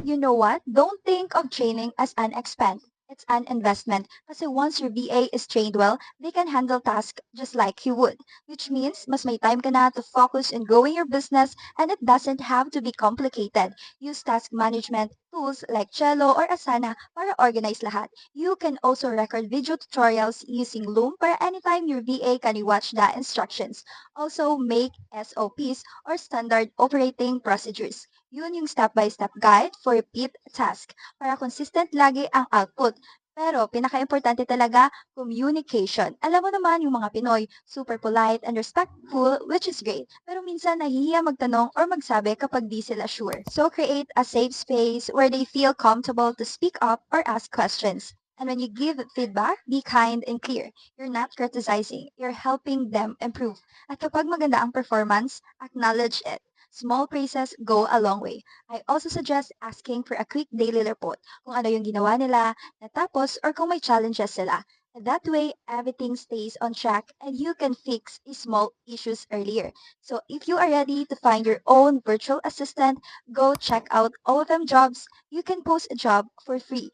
you know what? Don't think of training as an expense. It's an investment. Kasi once your VA is trained well, they can handle tasks just like you would. Which means, mas may time ka na to focus on growing your business and it doesn't have to be complicated. Use task management tools like Trello or Asana para organize lahat. You can also record video tutorials using Loom para anytime your VA can watch the instructions. Also, make SOPs or standard operating procedures. Yun yung step-by-step guide for repeat task para consistent lagi ang output. Pero pinaka-importante talaga, communication. Alam mo naman yung mga Pinoy, super polite and respectful, which is great. Pero minsan nahihiya magtanong or magsabi kapag di sila sure. So create a safe space where they feel comfortable to speak up or ask questions. And when you give feedback, be kind and clear. You're not criticizing, you're helping them improve. At kapag maganda ang performance, acknowledge it. Small praises go a long way. I also suggest asking for a quick daily report kung ano yung ginawa nila, natapos, or kung may challenges sila. That way, everything stays on track and you can fix small issues earlier. So if you are ready to find your own virtual assistant, go check out OFM Jobs. You can post a job for free.